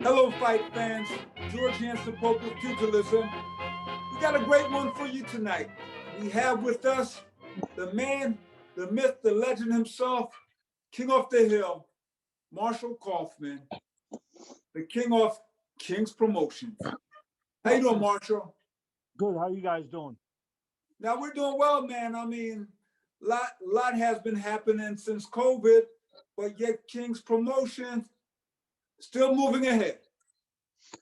Hello, fight fans. George Hansen Pope with Pugilism. We got a great one for you tonight. We have with us the man, the myth, the legend himself, King off the Hill, Marshall Kauffman, the king of King's Promotions. How you doing, Marshall? Good. How you guys doing? Now we're doing well, man. I mean, lot has been happening since COVID, but yet King's Promotions still moving ahead.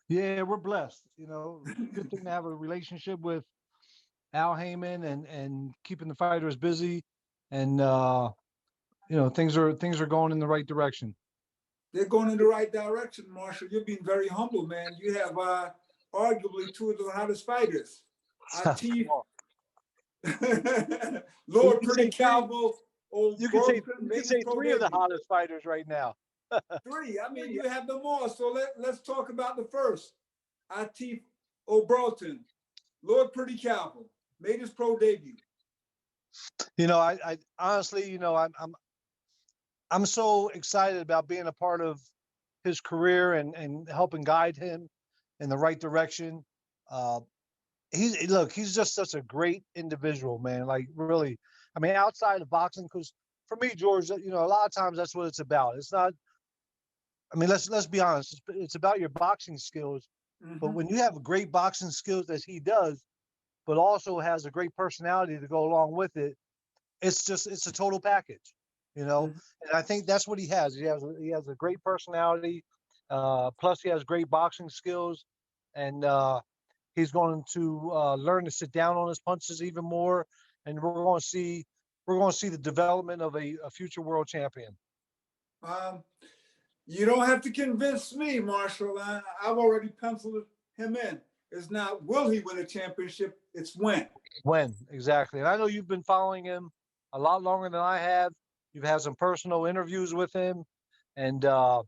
Yeah, we're blessed. You know, good thing to have a relationship with Al Heyman and keeping the fighters busy, and things are going in the right direction. They're going in the right direction, Marshall. You're being very humble, man. You have arguably two of the hottest fighters. Atif, Lord Pretty Calvo, old You Broken, can say Pro three of the Debut. hottest fighters right now. Three. I mean, you have them all. So let's talk about the first. Atif O'Broton, Lord Pretty Calvo, made his pro debut. I honestly, I'm so excited about being a part of his career and helping guide him in the right direction. Uh, he's just such a great individual, man. Like really, I mean, outside of boxing, because for me, George, a lot of times that's what it's about. It's not. I mean, let's be honest. It's about your boxing skills. But Mm-hmm. when you have great boxing skills as he does, but also has a great personality to go along with it, it's a total package, Mm-hmm. And I think that's what he has. He has a great personality. Plus, he has great boxing skills, and he's going to learn to sit down on his punches even more. And we're going to see the development of a future world champion. Um, you don't have to convince me, Marshall. I've already penciled him in. It's not will he win a championship, it's when. When exactly? And I know you've been following him a lot longer than I have. You've had some personal interviews with him, and but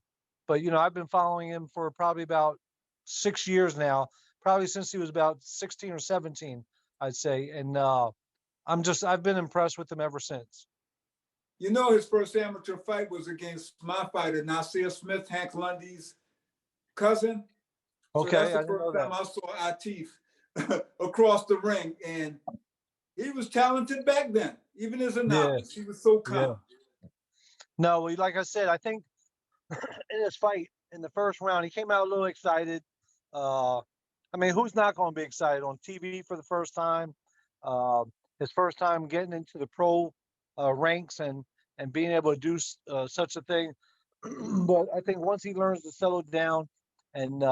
I've been following him for probably about 6 years now, probably since he was about 16 or 17, I'd say. And I've been impressed with him ever since. You know his first amateur fight was against my fighter, Nasir Smith, Hank Lundy's cousin. So that's Okay, the I didn't first know time that. I saw Atif across the ring. And he was talented back then, even as a Yeah, novice. He was so yeah. calm. No, like I said, I think in his fight in the first round, he came out a little excited. Uh, I mean, who's not going to be excited on TV for the first time? Uh, his first time getting into the pro ranks and being able to do such a thing. But I think once he learns to settle down and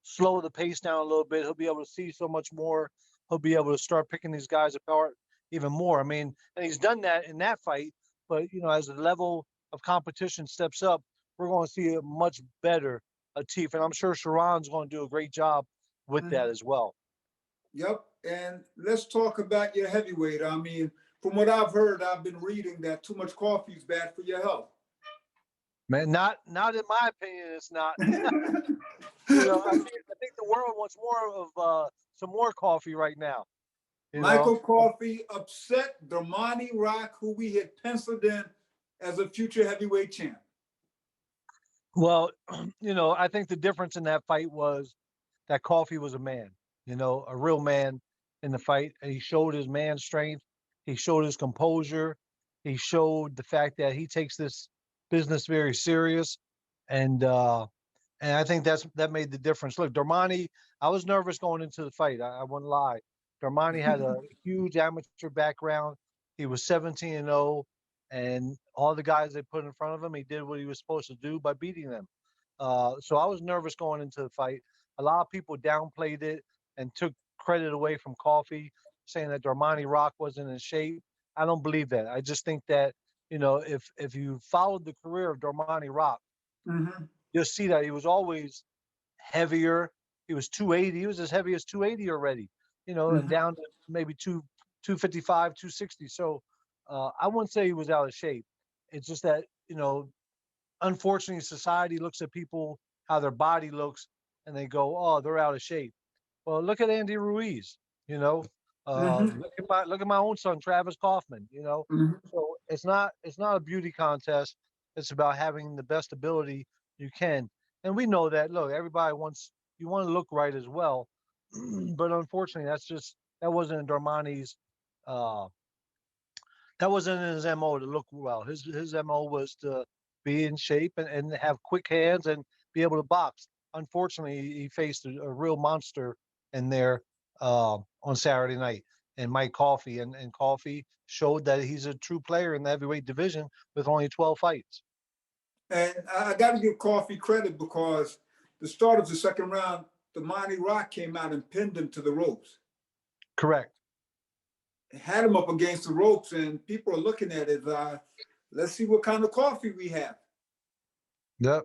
slow the pace down a little bit, he'll be able to see so much more. He'll be able to start picking these guys apart even more. I mean, and he's done that in that fight. But as the level of competition steps up, we're going to see a much better Atif, and I'm sure Sharon's going to do a great job with that Mhm. as well. Yep. And let's talk about your heavyweight. I mean, from what I've heard, I've been reading that too much coffee is bad for your health. Man, not in my opinion, it's not. I think the world wants more of some more coffee right now. You know, Michael Coffey upset Dermani Rock, who we had penciled in as a future heavyweight champ. well, I think the difference in that fight was that Coffee was a man, a real man in the fight, and he showed his man strength. He showed his composure. He showed the fact that he takes this business very serious, and I think that made the difference. Look, Dermani, I was nervous going into the fight. I wouldn't lie. Dermani had a huge amateur background. He was 17-0, and all the guys they put in front of him, he did what he was supposed to do by beating them. So I was nervous going into the fight. A lot of people downplayed it and took credit away from Coffee, saying that Darmani Rock wasn't in shape. I don't believe that. I just think that if you followed the career of Darmani Rock, Mm-hmm. you'll see that he was always heavier. He was 280. He was as heavy as 280 already, and Mm-hmm. down to maybe 255, 260. So I wouldn't say he was out of shape. It's just that, unfortunately, society looks at people, how their body looks, and they go, oh, they're out of shape. Well, look at Andy Ruiz, you know. Mm-hmm. Look at my own son, Travis Kaufman, Mm-hmm. So it's not a beauty contest. It's about having the best ability you can. And we know that. Look, everybody wants you want to look right as well, but unfortunately, that wasn't in Darmani's uh, that wasn't in his mo to look well. His mo was to be in shape and have quick hands and be able to box. Unfortunately, he faced a real monster in there on Saturday night, and Mike Coffey, and Coffey showed that he's a true player in the heavyweight division with only 12 fights. And I got to give Coffee credit because the start of the second round, the Monty Rock came out and pinned him to the ropes. Correct. Had him up against the ropes, and people are looking at it. Let's see what kind of coffee we have. Yep.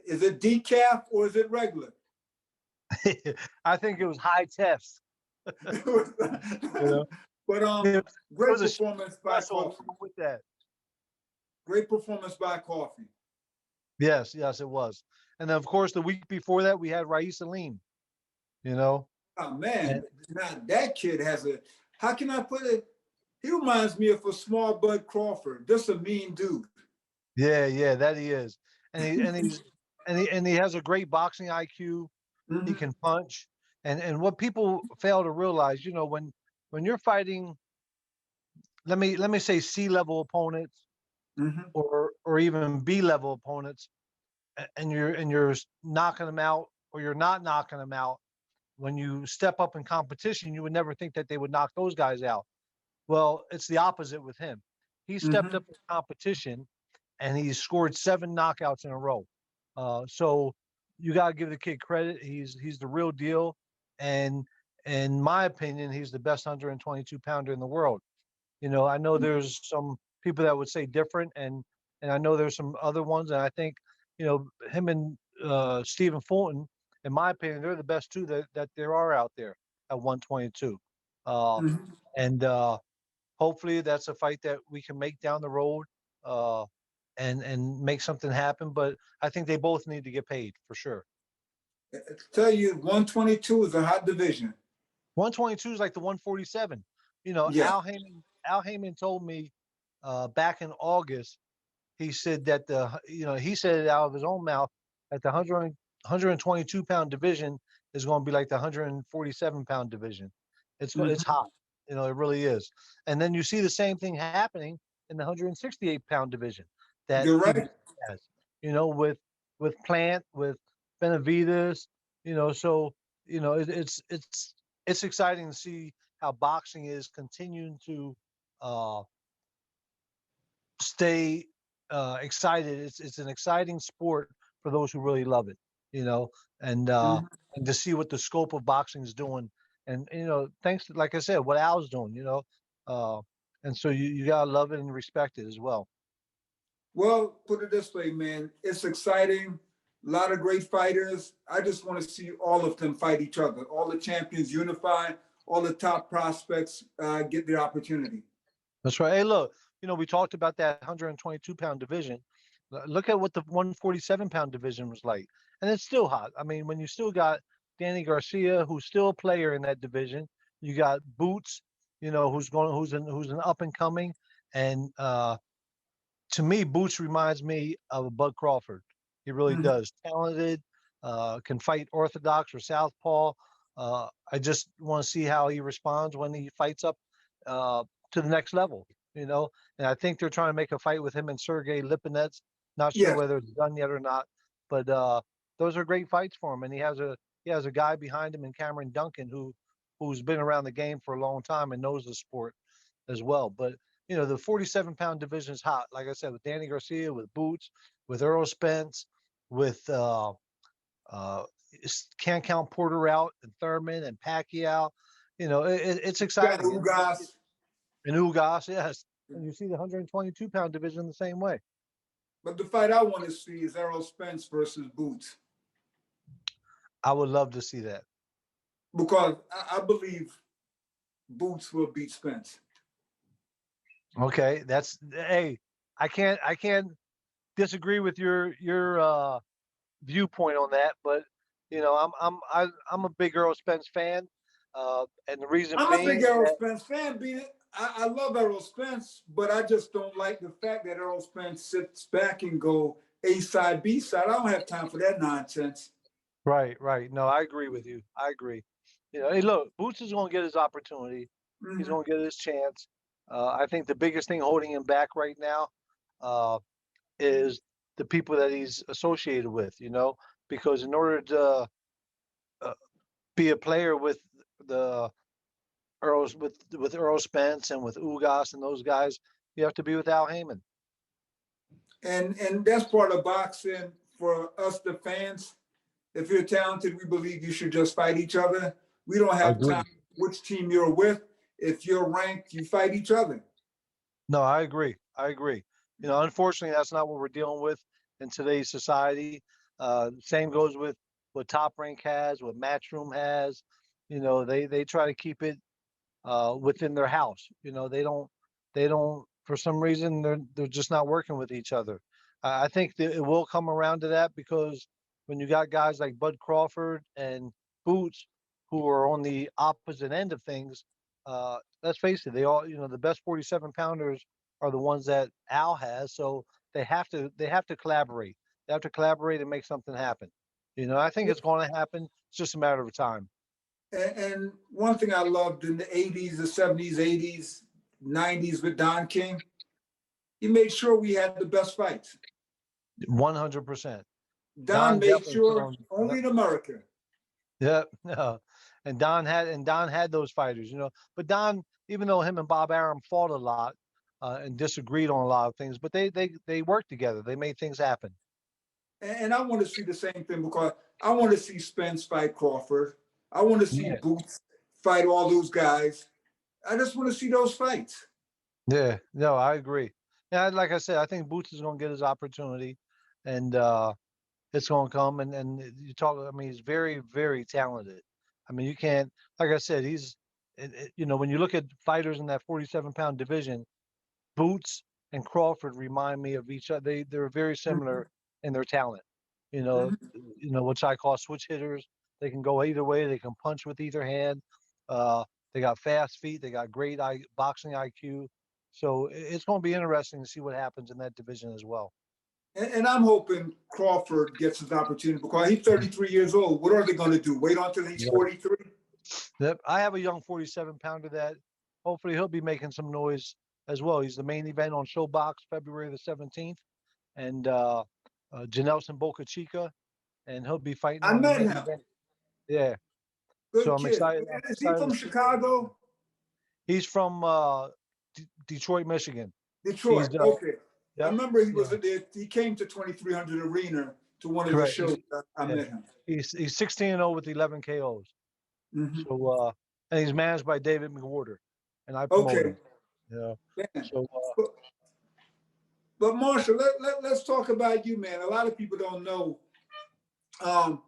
Is it decaf or is it regular? I think it was high test. You know, But it great was a performance by espresso Coffee. with that. Great performance by Coffee. Yes, yes, it was. And then, of course, the week before that, we had Raisa Lean. You know, Oh man, and now that kid has a. How can I put it? He reminds me of a small Bud Crawford. Just a mean dude. yeah, that he is, and he has a great boxing IQ. He Mm-hmm. can punch, and what people fail to realize, when you're fighting, let me say C-level opponents Mm-hmm. or even B-level opponents, and you're knocking them out or you're not knocking them out. When you step up in competition, you would never think that they would knock those guys out. Well, it's the opposite with him. He stepped Mm-hmm. up in competition and he scored 7 knockouts in a row. So you got to give the kid credit. He's the real deal, and in my opinion, he's the best 122 pounder in the world. I know there's some people that would say different, and I know there's some other ones, and I think him and Stephen Fulton, in my opinion, they're the best two that there are out there at 122. Uh, Mm-hmm. and hopefully that's a fight that we can make down the road uh, and make something happen. But I think they both need to get paid for sure. I tell you, 122 is a hot division. 122 is like the 147. Yeah. Al Heyman told me back in August. He said that he said it out of his own mouth that the 122-pound division is going to be like the 147-pound division. It's Mm-hmm. hot. It really is. And then you see the same thing happening in the 168-pound division that You're PBC right. has. With Plant, with Benavides. So it's exciting to see how boxing is continuing to uh, stay excited. It's an exciting sport for those who really love it, you know, and uh, Mm-hmm. and to see what the scope of boxing is doing, and thanks to, like I said, what Al's doing, uh, and so you gotta love it and respect it as well. Well, put it this way, man. It's exciting. A lot of great fighters. I just want to see all of them fight each other. All the champions unify. All the top prospects get their opportunity. That's right. Hey, look, we talked about that 122-pound division. Look at what the 147-pound division was like, and it's still hot. I mean, when you still got Danny Garcia, who's still a player in that division, you got Boots, who's an up and coming, and to me, Boots reminds me of a Bud Crawford. He really Mm-hmm. does. Talented, can fight orthodox or southpaw. I just want to see how he responds when he fights up uh, to the next level. And I think they're trying to make a fight with him and Sergey Lipinets. Not sure Yes. whether it's done yet or not, but those are great fights for him. And he has a guy behind him in Cameron Duncan who's been around the game for a long time and knows the sport as well. But the 47-pound division is hot. Like I said, with Danny Garcia, with Boots, with Earl Spence, with uh, can't count Porter out and Thurman and Pacquiao. It's Got exciting. Ugas. And Ugas, yes. And you see the 122-pound division the same way. But the fight I want to see is Errol Spence versus Boots. I would love to see that. Because I believe Boots will beat Spence. Okay, hey, I can't disagree with your viewpoint on that, but I'm a big Earl Spence fan, and the reason I'm a big being Errol that Spence fan. I love Errol Spence, but I just don't like the fact that Errol Spence sits back and go A side, B side. I don't have time for that nonsense. Right, right. No, I agree with you. I agree. You know, hey, look, Boots is going to get his opportunity. He's Hmm. going to get his chance. I think the biggest thing holding him back right now uh, is the people that he's associated with. You know, because in order to uh, be a player with the Earls, with Earl Spence and with Ugas and those guys, you have to be with Al Heyman. And that's part of boxing for us, the fans. If you're talented, we believe you should just fight each other. We don't have time Agreed. which team you're with. If you're ranked, you fight each other. No, I agree. I agree. You know, unfortunately, that's not what we're dealing with in today's society. Same goes with what Top Rank has, what Matchroom has. You know, they try to keep it within their house. You know, they don't for some reason they're just not working with each other. I think that it will come around to that because when you got guys like Bud Crawford and Boots who are on the opposite end of things, let's face it, they all, you know, the best 47 pounders are the ones that Al has, so they have to collaborate. They have to collaborate and make something happen. You know, I think it's going to happen. It's just a matter of time. And one thing I loved in the 80s, the 70s, 80s, 90s with Don King, he made sure we had the best fights. 100%. Don Don made definitely put sure on. only Yep, in America. yep, no. And Don had those fighters, you know. But Don, even though him and Bob Arum fought a lot and disagreed on a lot of things, but they worked together. They made things happen. And I want to see the same thing because I want to see Spence fight Crawford. I want to see Yeah, Boots fight all those guys. I just want to see those fights. yeah. No, I agree. Yeah, like I said, I think Boots is going to get his opportunity, and it's going to come. And you talk. I mean, he's very, very talented. I mean, you can't. Like I said, you know, when you look at fighters in that 47-pound division, Boots and Crawford remind me of each other. They're very Mhm. similar in their talent. Mhm. You know, which I call switch hitters. They can go either way. They can punch with either hand. Uh, they got fast feet. They got great boxing IQ. So it's going to be interesting to see what happens in that division as well. And I'm hoping Crawford gets his opportunity because he's 33 years old. What are they going to do? Wait until he's Right. 43? Yep. I have a young 47 pounder that hopefully he'll be making some noise as well. He's the main event on Showbox February the 17th, and Janelson Boca Chica, and he'll be fighting I on the met main him. event. Yeah. So Good I'm kid. excited. I'm Is he excited from to see what he can do. Chicago? He's from Detroit, Michigan. He's Detroit. Okay. I yep, remember he was yeah, there. He came to 2300 Arena to one of the correct. shows. I Yeah, met him. he's 16-0 with 11 KOs. Hmm. So and he's managed by David McWhorter, and I promote Okay. him. You know, Man. so But, but Marshall, let's talk about you, man. A lot of people don't know um,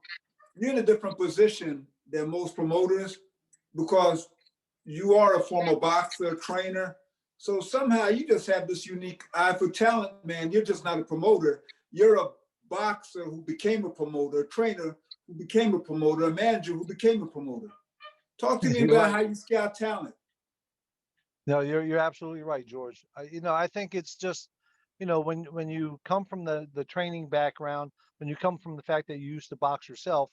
you're in a different position than most promoters because you are a former boxer, trainer. So somehow you just have this unique eye for talent, man. You're just not a promoter. You're a boxer who became a promoter, a trainer who became a promoter, a manager who became a promoter. Talk to me you're about right. how you scout talent. No, you're absolutely right, George. You know, I think it's just, you know, when you come from the training background, when you come from the fact that you used to box yourself,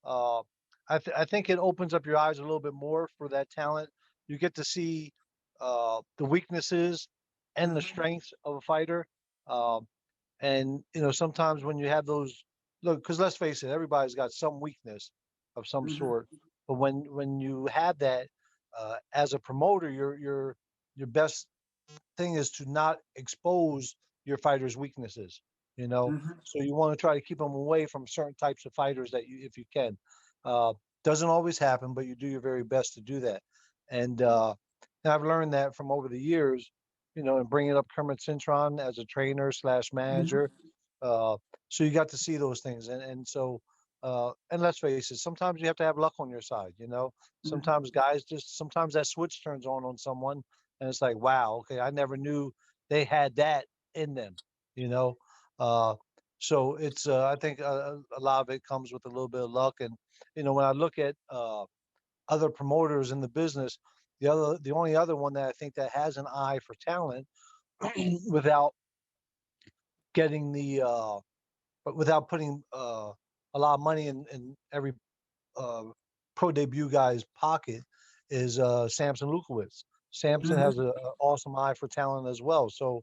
uh, I think it opens up your eyes a little bit more for that talent. You get to see the weaknesses and the Mm-hmm, strengths of a fighter. Um, and you know, sometimes when you have those, look, because let's face it, everybody's got some weakness of some mm-hmm, sort. But when you have that as a promoter, your best thing is to not expose your fighters' weaknesses. You know, mm-hmm, so you want to try to keep them away from certain types of fighters that you, if you can. Uh, doesn't always happen, but you do your very best to do that. And I've learned that from over the years, you know, and bringing up Kermit Cintron as a trainer slash mm-hmm, manager. Uh, so you got to see those things, and so and let's face it, sometimes you have to have luck on your side. You know, mm-hmm. sometimes guys just sometimes that switch turns on someone, and it's like, wow, okay, I never knew they had that in them. You know, uh, so it's I think a lot of it comes with a little bit of luck, and you know, when I look at other promoters in the business, the only other one that I think that has an eye for talent without getting the but without putting a lot of money in every uh, pro debut guy's pocket, is Samson Lukowitz. Samson has Hmm. an awesome eye for talent as well. So,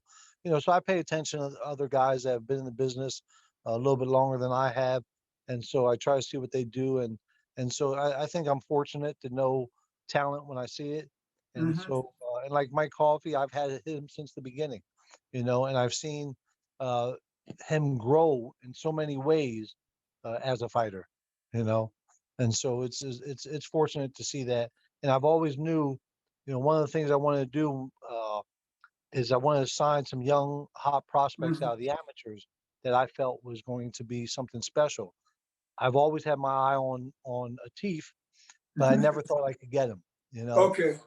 so I pay attention to other guys that have been in the business a little bit longer than I have, and so I try to see what they do, and so I think I'm fortunate to know talent when I see it, and Hmm. so and like Mike Coffey, I've had him since the beginning, and I've seen uh, him grow in so many ways as a fighter, you know, and so it's fortunate to see that. And I've always knew, one of the things I wanted to do is I wanted to sign some young hot prospects Hmm. out of the amateurs that I felt was going to be something special. I've always had my eye on Atif, but I never thought I could get him, you know. Okay.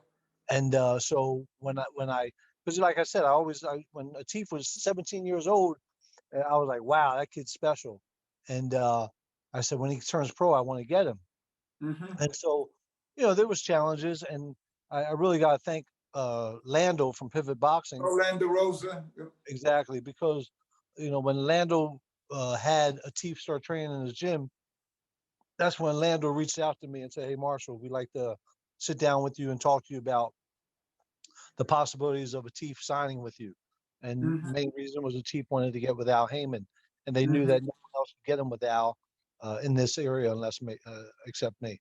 And so when I because like I said, when Atif was 17 years old, I was like, wow, that kid's special. And I said, when he turns pro, I want to get him. Hmm. And so, there was challenges, and I really got to thank Lando from Pivot Boxing. Orlando Rosa. Yep. Exactly, because when Lando had Atif start training in his gym, that's when Lando reached out to me and said, "Hey, Marshall, we'd like to sit down with you and talk to you about the possibilities of Atif signing with you." And Hmm. the main reason was Atif wanted to get with Al Heyman, and they knew Hmm. that no one else could get him with Al in this area except me.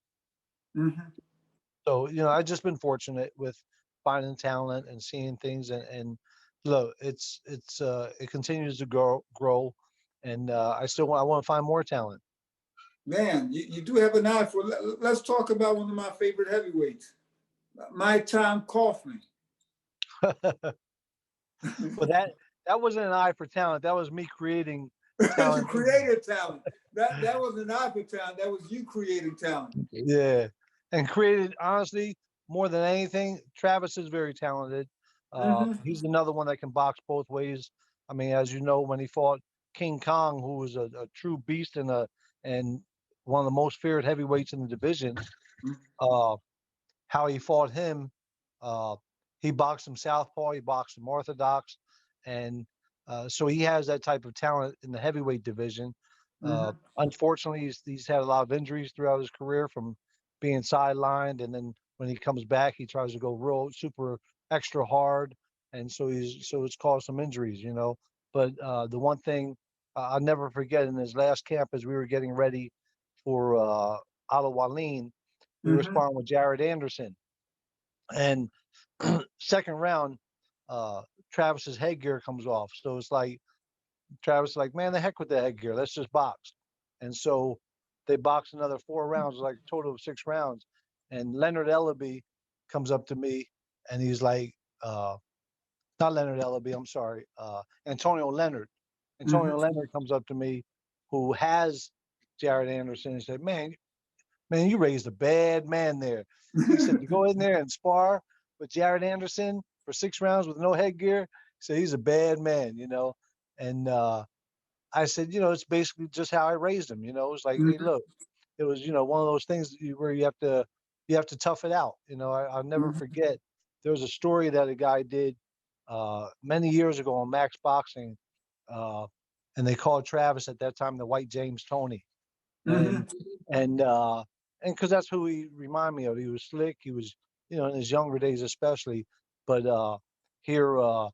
Hmm. So, I've just been fortunate with finding talent and seeing things, and look, it continues to grow, and I want to find more talent. Man, you do have an eye for. Let's talk about one of my favorite heavyweights, my Tom Kauffman. But that wasn't an eye for talent. That was me creating You talent. created talent. That was an eye for talent. That was you creating talent. Yeah, and created, honestly, more than anything. Travis is very talented. Hmm. He's another one that can box both ways. I mean, as you know, when he fought King Kong, who was a true beast and one of the most feared heavyweights in the division, uh, how he fought him. Uh, he boxed him southpaw, he boxed him orthodox, and so he has that type of talent in the heavyweight division. Hmm. Unfortunately, he's had a lot of injuries throughout his career from being sidelined, and then when he comes back, he tries to go real super extra hard, and so it's caused some injuries, But the one thing I'll never forget in his last camp, as we were getting ready for Ala, we were Hmm. sparring with Jared Anderson, and second round, uh, Travis's headgear comes off. So it's like Travis is like, man, the heck with the headgear. Let's just box. And so they boxed another 4 rounds, like a total of 6 rounds. And Leonard Ellaby comes up to me and he's like, uh, not Leonard Ellaby, I'm sorry, Antonio Leonard. Hmm. Antonio Leonard comes up to me, who has Jared Anderson, and said, man, you raised a bad man there. He said to go in there and spar with Jared Anderson for 6 rounds with no headgear. He said he's a bad man. And I said, it's basically just how I raised him. It's like, hey, Hmm. look, it was, one of those things where you have to tough it out. I'll never Hmm. forget. There was a story that a guy did many years ago on Max Boxing, uh, and they called Travis at that time the White James Tony, Hmm. and and uh and because that's who he reminded me of. He was slick. He was, in his younger days especially. But here, I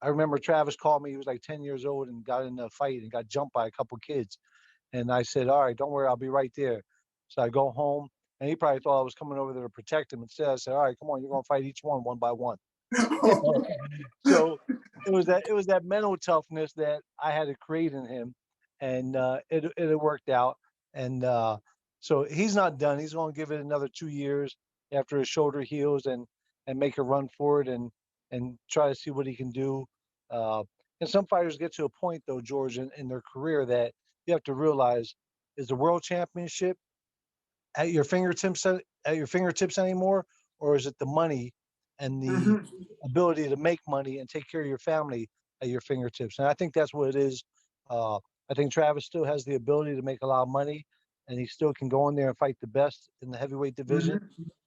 remember Travis called me. He was like 10 years old and got in a fight and got jumped by a couple kids. And I said, all right, don't worry, I'll be right there. So I go home, and he probably thought I was coming over there to protect him. Instead, I said, all right, come on, you're gonna fight each one by one. You know? So it was that mental toughness that I had to create in him, and it worked out. And so he's not done. He's going to give it another 2 years after his shoulder heals, and make a run for it, and try to see what he can do. Uh, and some fighters get to a point, though, George, in their career, that you have to realize, is the world championship at your fingertips anymore, or is it the money and the Hmm. ability to make money and take care of your family at your fingertips? And I think that's what it is. Uh, I think Travis still has the ability to make a lot of money, and he still can go in there and fight the best in the heavyweight division.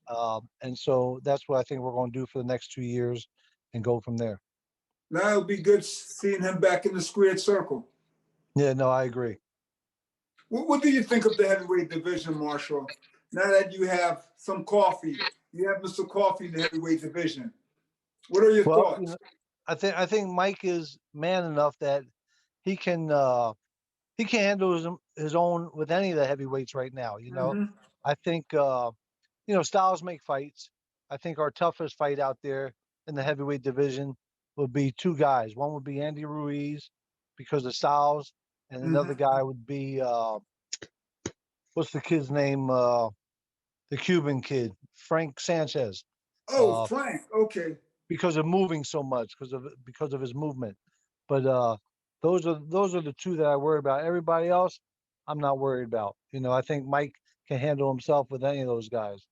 Hmm. And so that's what I think we're going to do for the next 2 years, and go from there. Now it'll be good seeing him back in the squared circle. Yeah, no, I agree. What do you think of the heavyweight division, Marshall? Now that you have some coffee, you have Mr. Coffee in the heavyweight division. What are your Well, thoughts? I think Mike is man enough that he can he can handle his own with any of the heavyweights right now. Hmm. I think styles make fights. I think our toughest fight out there in the heavyweight division would be two guys. One would be Andy Ruiz because of styles, and another Hmm. guy would be what's the kid's name? The Cuban kid, Frank Sanchez, Oh, uh, Frank. Okay. because of moving so much, because of his movement. But those are the two that I worry about. Everybody else, I'm not worried about. I think Mike can handle himself with any of those guys.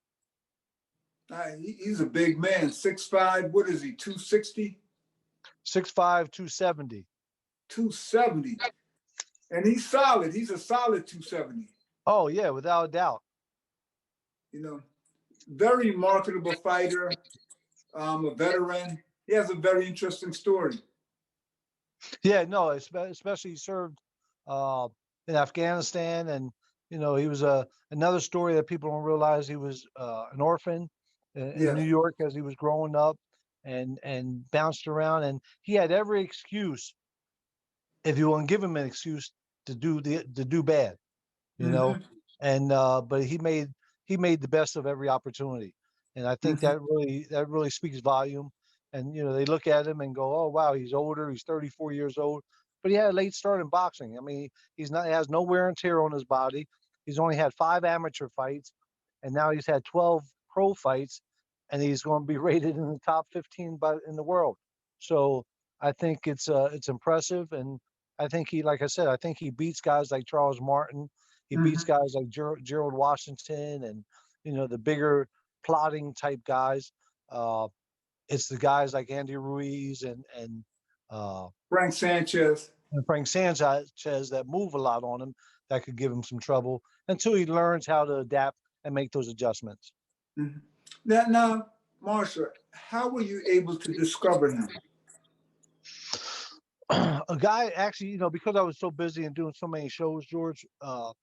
He's a big man, 6'5". What is he? 260, 6'5", 270. 270, and he's solid. He's a solid 270. Oh yeah, without a doubt. You know, very marketable fighter. A veteran. He has a very interesting story. Yeah, no, especially he served uh, in Afghanistan, and he was another story that people don't realize. He was an orphan in Yeah. New York as he was growing up, and bounced around, and he had every excuse, if you want to give him an excuse, to do bad, you know, Hmm. and but he made the best of every opportunity, and I think Hmm. that really speaks volume. And they look at him and go, oh wow, he's older, he's 34 years old, but he had a late start in boxing. I mean, he has no wear and tear on his body. He's only had 5 amateur fights, and now he's had 12 pro fights, and he's going to be rated in the top 15 in the world. So I think it's impressive, and I think like I said, I think he beats guys like Charles Martin. He beats Hmm. guys like Gerald Washington, and the bigger plotting type guys. Uh, it's the guys like Andy Ruiz uh, Frank Sanchez. and Frank Sanchez that move a lot on him, that could give him some trouble until he learns how to adapt and make those adjustments. Hmm. Now, Marsha, how were you able to discover him? A guy actually, because I was so busy and doing so many shows, George, a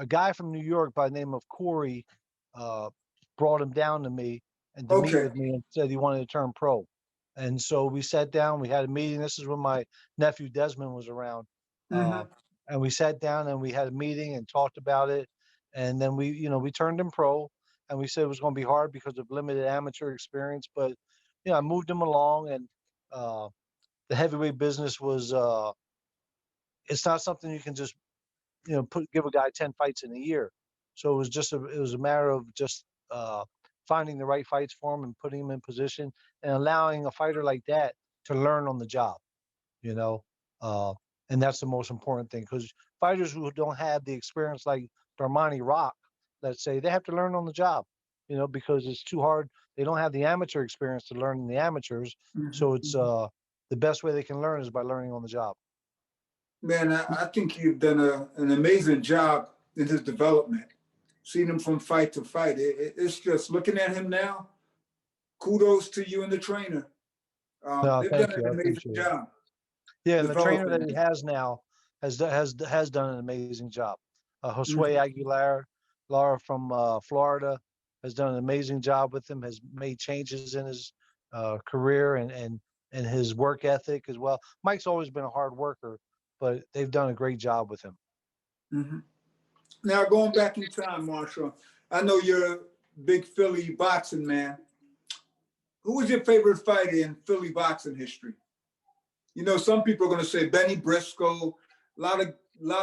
guy from New York by the name of Corey uh, brought him down to me and to meet Okay. with me and said he wanted to turn pro. And so we sat down, we had a meeting. This is when my nephew Desmond was around. Uh, Hmm. and we sat down and we had a meeting and talked about it. And then we turned him pro, and we said it was going to be hard because of limited amateur experience. But, I moved him along, and uh, the heavyweight business was it's not something you can just give a guy 10 fights in a year. So it was a matter of just finding the right fights for him and putting him in position and allowing a fighter like that to learn on the job, you know uh, and that's the most important thing, because fighters who don't have the experience like Darmani Rock, let's say, they have to learn on the job, because it's too hard. They don't have the amateur experience to learn in the amateurs. So it's Hmm. the best way they can learn is by learning on the job. Man, I think you've done an amazing job in his development. Seeing him from fight to fight, it's just looking at him now. Kudos to you and the trainer. No, They've done thank an you. I amazing appreciate it. job Yeah, and the trainer developing that him. he has now has done an amazing job. Josue Hmm. Aguilar, Laura from Florida, has done an amazing job with him. Has made changes in his career and his work ethic as well. Mike's always been a hard worker, but they've done a great job with him. Hmm. Now, going back in time, Marshall, I know you're a big Philly boxing man. Who was your favorite fighter in Philly boxing history? Some people are going to say Benny Briscoe, a lot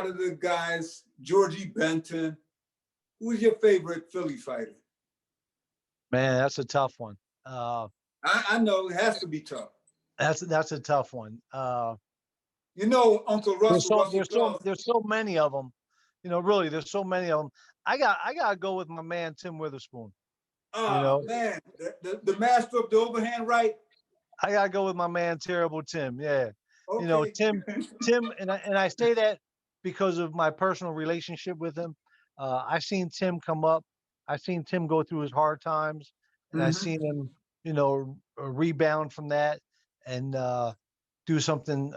of the guys, Georgie Benton. Who's your favorite Philly fighter? Man, that's a tough one. Uh, I know it has to be tough. that's a tough one. Uncle There's Russell, so Russell there's so Charles. there's so many of them. Really, there's so many of them. I gotta go with my man Tim Witherspoon. You Oh, know, man, the master of the overhand right. I gotta go with my man Terrible Tim. Yeah, Okay. Tim, and I say that because of my personal relationship with him. I've seen Tim come up. I've seen Tim go through his hard times, and I've Hmm. seen him, rebound from that and do something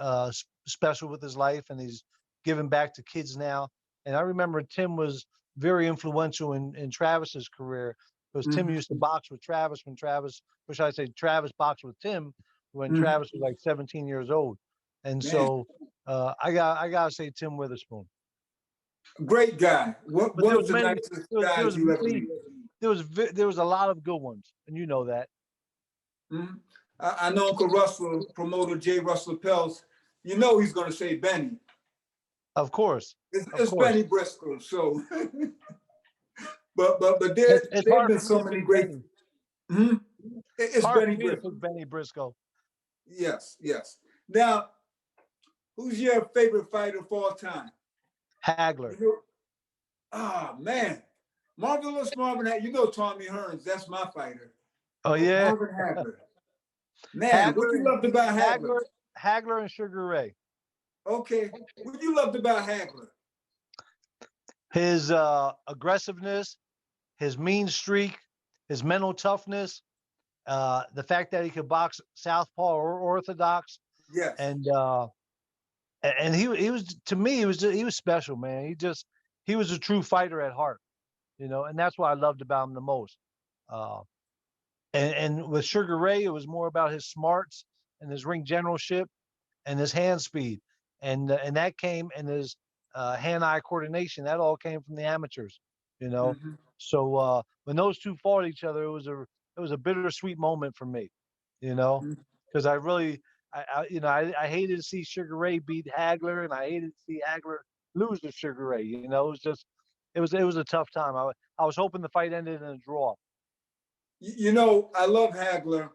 special with his life. And he's giving back to kids now. And I remember Tim was very influential in Travis's career because Tim Hmm. used to box with Travis when Travis, or should I say, Travis boxed with Tim when Hmm. Travis was like 17 years old. And Man, so I gotta say Tim Witherspoon. great guy. But One there of was the many, nicest there guys was you ever many, meet. there was a lot of good ones, and you know that. Mhm. I know Uncle Russell, promoter J. Russell Pels. You know he's going to say Benny. Of course, of It's course. Benny Briscoe. So, but It's there have hard been for me so to many pick great. Benny. Mhm. It's It's hard for Benny me to Briscoe. pick Benny Briscoe. Yes, yes. Now, who's your favorite fighter of all time? Hagler. You know, ah man, Marvelous Marvin. You know Tommy Hearns. That's my fighter. Oh But yeah, Marvin Hagler. Man, what Hagler you and loved about Hagler? Hagler, Hagler and Sugar Ray. Okay, what you loved about Hagler? His aggressiveness, his mean streak, his mental toughness, the fact that he could box southpaw or orthodox, Yes. and he was, to me, he was special, man. He was a true fighter at heart, you know, and that's what I loved about him the most. Uh, and with Sugar Ray, it was more about his smarts and his ring generalship and his hand speed, and that came in his hand-eye coordination. That all came from the amateurs, you know. Hmm. So when those two fought each other, it was a bittersweet moment for me, you know, because I really, I hated to see Sugar Ray beat Hagler, and I hated to see Hagler lose to Sugar Ray. You know, it was just, it was a tough time. I was hoping the fight ended in a draw. You know, I love Hagler,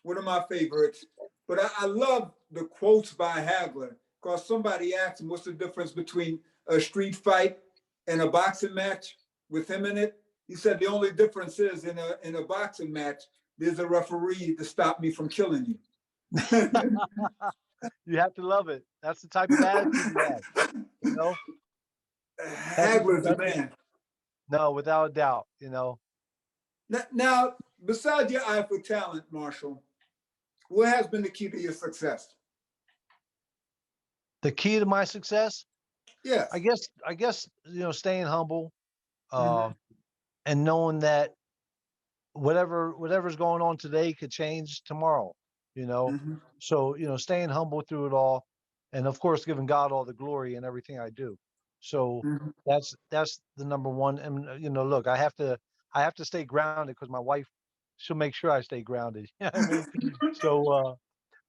one of my favorites, but I love the quotes by Hagler because somebody asked him what's the difference between a street fight and a boxing match with him in it. He said the only difference is in a boxing match, there's a referee to stop me from killing you. You have to love it. That's the type of attitude he had, you know. That's Hagler's a that, man. no, without a doubt, you know. Now, besides your eye for talent, Marshall, what has been the key to your success? The key to my success, Yes. I guess, you know, staying humble, Mm-hmm. uh, and knowing that whatever's going on today could change tomorrow, you know. Mm-hmm. So, you know, staying humble through it all, and of course giving God all the glory in everything I do. So Mm-hmm. that's the number one. And you know, look, I have to stay grounded because my wife, she'll make sure I stay grounded. You know what I mean? So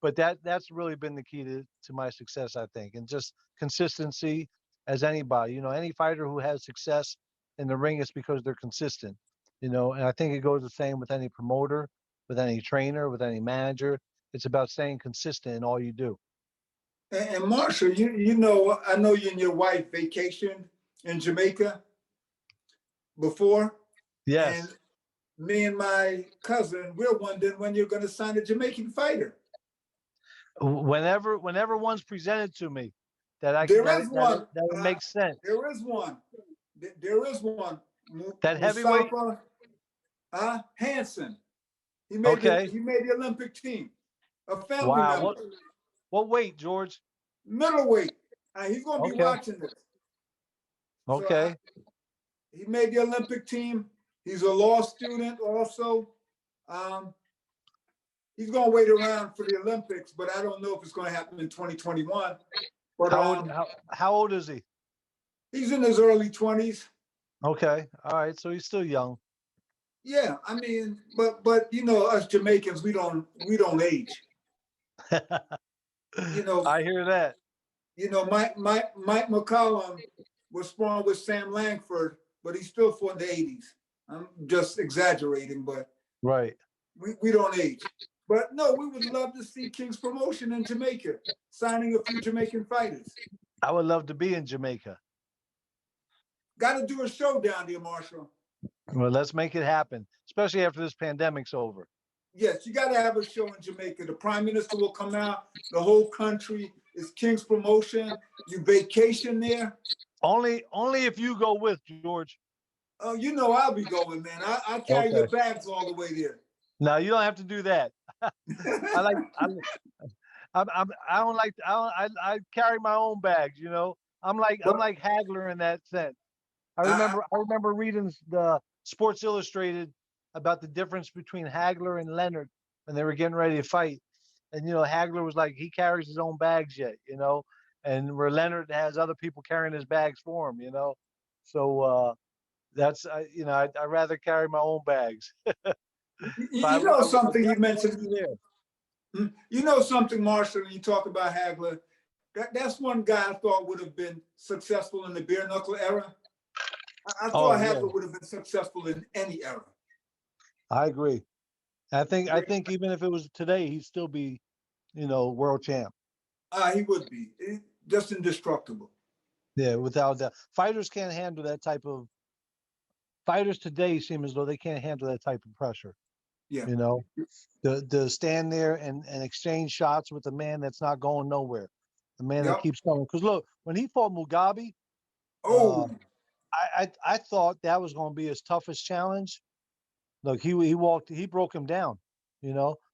but that's really been the key to my success, I think, and just consistency. As anybody, you know, any fighter who has success in the ring is because they're consistent, you know. And I think it goes the same with any promoter, with any trainer, with any manager. It's about staying consistent in all you do. And Marshall, you know, I know you and your wife vacationed in Jamaica before, and Yes. me and my cousin, we're wondering when you're going to sign a Jamaican fighter. Whenever one's presented to me that I There is one. that it makes sense. There is one. There is one. That heavyweight. Mustafa Hansen. Okay. He made the Olympic team. A family Wow. member, What weight, George? middleweight. He's going to be Okay. watching this. So Okay. he made the Olympic team. He's a law student also. Um, he's going to wait around for the Olympics, but I don't know if it's going to happen in 2021. But How old is he? he's in his early 20s. Okay. All right. So he's still young. Yeah, I mean, but you know, us Jamaicans, we don't age. You know, I hear that. Mike McCollum was spawned with Sam Langford, but he's still from the 80s. I'm just exaggerating, but Right. we don't age. But no, we would love to see King's Promotion in Jamaica, signing a few Jamaican fighters. I would love to be in Jamaica. Got to do a show down there, Marshall. Well, let's make it happen, especially after this pandemic's over. Yes, you got to have a show in Jamaica. The Prime Minister will come out. The whole country is King's Promotion. You vacation there. Only if you go with, George. Oh, you know I'll be going, man. I carry Okay. your bags all the way there. No, you don't have to do that. I like I don't like I carry my own bags, you know. I'm like Hagler in that sense. I, I remember reading the Sports Illustrated about the difference between Hagler and Leonard when they were getting ready to fight. And Hagler was like he carries his own bags yet, and where Leonard has other people carrying his bags for him. So that's I'd rather carry my own bags. you know I would something you definitely want to mentioned. be there. You know something, Marshall, when you talk about Hagler, that's one guy I thought would have been successful in the bare knuckle era. I Oh thought yeah, Hagler would have been successful in any era. I agree. I think even if it was today, he'd still be, world champ. He would be just indestructible. Yeah, without that. Fighters can't handle that type of fighters today seem as though they can't handle that type of pressure. Yeah. You know, to stand there and exchange shots with a man that's not going nowhere, the man that Yep. keeps coming. Because look, when he fought Mugabe, Oh, I thought that was going to be his toughest challenge. Look, he broke him down,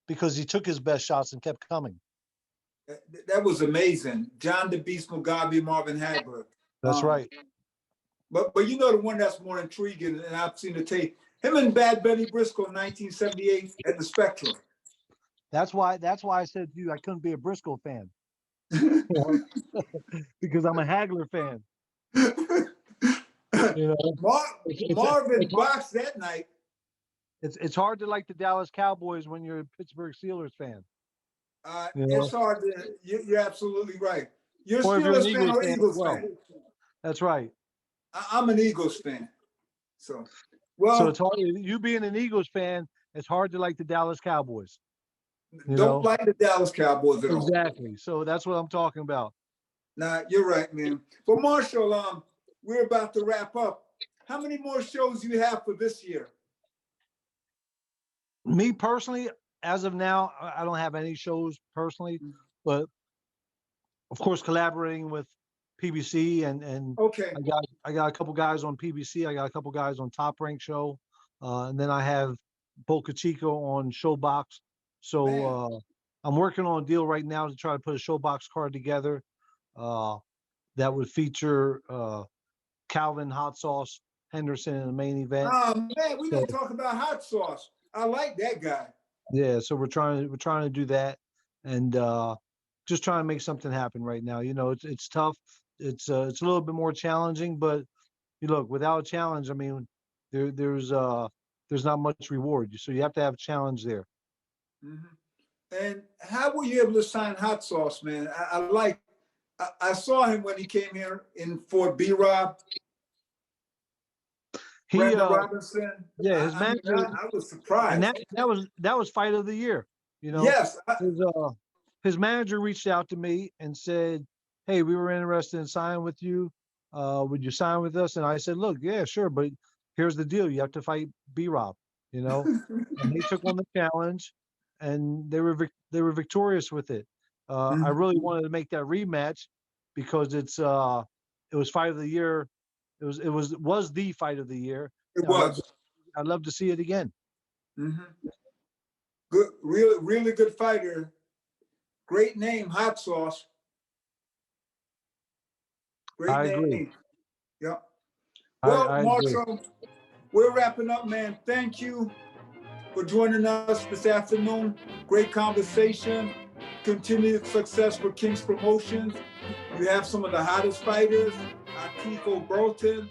because he took his best shots and kept coming. that was amazing. John the Beast Mugabe, Marvin Hagler. That's right. But the one that's more intriguing, and I've seen the tape, him and Bad Benny Briscoe in 1978 at the Spectrum. That's why I said to you I couldn't be a Briscoe fan. Because I'm a Hagler fan. Marvin boxed that night. It's hard to like the Dallas Cowboys when you're a Pittsburgh Steelers fan. It's hard to. You're absolutely right. You're a or if you're an Steelers fan or Eagles well. fan? That's right. I'm an Eagles fan. So it's hard. You being an Eagles fan, it's hard to like the Dallas Cowboys. Don't like the Dallas Cowboys at all. Exactly. So that's what I'm talking about. Nah, you're right, man. But Marshall, we're about to wrap up. How many more shows do you have for this year? Me personally, as of now, I don't have any shows personally, but of course, collaborating with PBC and okay, I got a couple guys on PBC. I got a couple guys on Top Rank Show, and then I have Boca Chica on Showbox. So I'm working on a deal right now to try to put a Showbox card together that would feature Calvin Hot Sauce Henderson in the main event. Oh man, we didn't talk about Hot Sauce. I like that guy. Yeah, so we're trying to do that, and just trying to make something happen right now. It's tough. It's a little bit more challenging, but look, without a challenge, I mean, there's not much reward. So you have to have a challenge there. Mm-hmm. And how were you able to sign Hot Sauce, man? I saw him when he came here in Fort B-Rob. Brandon Robinson. Yeah, his manager. I was surprised. And that was fight of the year. Yes. His manager reached out to me and said, "Hey, we were interested in signing with you. Would you sign with us?" And I said, "Look, yeah, sure, but here's the deal: you have to fight B-Rob." And he took on the challenge, and they were victorious with it. I really wanted to make that rematch because it was fight of the year. It was the fight of the year. It was. I'd love to see it again. Mm-hmm. Good, really good fighter. Great name, Hot Sauce. Great I name. agree. Yeah. Well, Marshall, agree. We're wrapping up, man. Thank you for joining us this afternoon. Great conversation. Continued success for King's Promotions. You have some of the hottest fighters, Akiko Burton,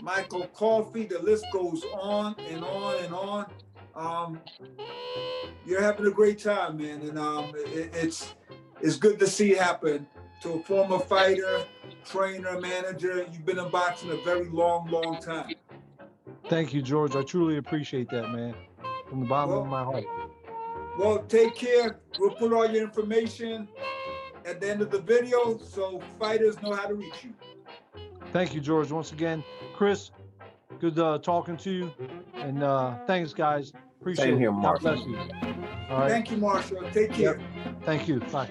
Michael Coffey. The list goes on and on and on. You're having a great time, man, and it's good to see it happen to a former fighter, trainer, manager. You've been in boxing a very long time. Thank you, George. I truly appreciate that, man, from the bottom of my heart. Well, take care. We'll put all your information at the end of the video so fighters know how to reach you. Thank you, George. Once again, Chris, good talking to you. And thanks, guys. Appreciate it. Same here, God Marshall. bless you. All right. Thank you, Marshall. Take care. Yep. Thank you. Bye.